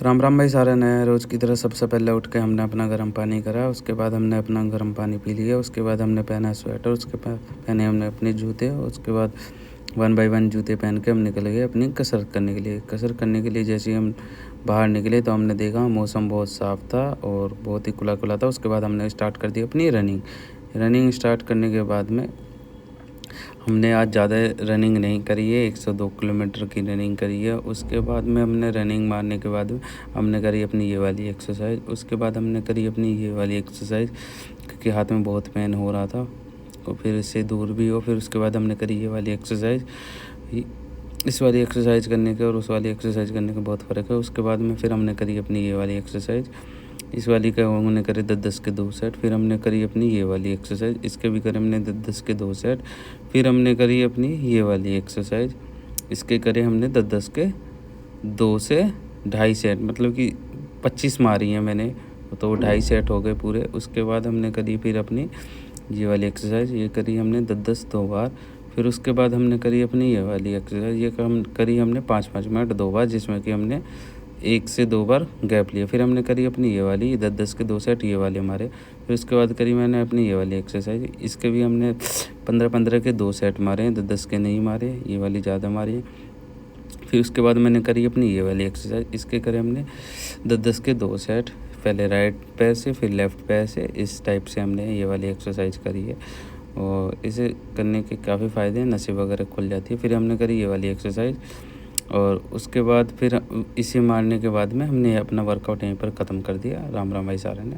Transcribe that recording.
राम राम भाई सारे नए रोज़ की तरह सबसे पहले उठ के हमने अपना गर्म पानी करा। उसके बाद हमने अपना गर्म पानी पी लिया। उसके बाद हमने पहना स्वेटर। उसके बाद पहने हमने अपने जूते। उसके बाद 1 बाय 1 जूते पहन के हम निकल गए अपनी कसरत करने के लिए। कसरत करने के लिए जैसे ही हम बाहर निकले तो हमने देखा मौसम बहुत साफ़ था और बहुत ही खुला खुला था। उसके बाद हमने स्टार्ट कर दी अपनी रनिंग स्टार्ट करने के बाद में हमने आज ज़्यादा रनिंग नहीं करी है, 102 किलोमीटर की रनिंग करी है। उसके बाद में हमने रनिंग मारने के बाद हमने करी अपनी ये वाली एक्सरसाइज। उसके बाद हमने करी अपनी ये वाली एक्सरसाइज क्योंकि हाथ में बहुत पेन हो रहा था और फिर इससे दूर भी हो। फिर उसके बाद हमने करी ये वाली एक्सरसाइज। इस वाली एक्सरसाइज करने के और उस वाली एक्सरसाइज करने का बहुत फ़र्क है। उसके बाद में फिर हमने करी अपनी ये वाली एक्सरसाइज। इस वाली का हमने करे 10-10 के 2 सेट। फिर हमने करी अपनी ये वाली एक्सरसाइज, इसके भी करे हमने 10-10 के 2 सेट। फिर हमने करी अपनी ये वाली एक्सरसाइज, इसके करे हमने 10-10 के 2 से ढाई सेट, मतलब कि 25 मारी हैं मैंने, तो 2.5 सेट हो गए पूरे। उसके बाद हमने करी फिर अपनी ये वाली एक्सरसाइज, ये करी हमने 10-10 2 बार। फिर उसके बाद हमने करी अपनी ये वाली एक्सरसाइज, ये करी हमने 5-5 मिनट 2 बार, जिसमें कि हमने 1 से 2 बार गैप लिया। फिर हमने करी अपनी ये वाली 10-10 के 2 सेट, ये वाले हमारे। फिर उसके बाद करी मैंने अपनी ये वाली एक्सरसाइज, इसके भी हमने 15-15 के 2 सेट मारे हैं, 10-10 के नहीं मारे, ये वाली ज़्यादा मारी है। फिर उसके बाद मैंने करी अपनी ये वाली एक्सरसाइज, इसके करे हमने 10-10 के 2 सेट, पहले राइट पैर से फिर लेफ़्ट पैर से, इस टाइप से हमने ये वाली एक्सरसाइज करी है। और इसे करने के काफ़ी फ़ायदे हैं, नसें वगैरह खुल जाती है। फिर हमने करी ये वाली एक्सरसाइज और उसके बाद फिर इसे मारने के बाद में हमने अपना वर्कआउट यहीं पर ख़त्म कर दिया। राम राम भाई सारे ने।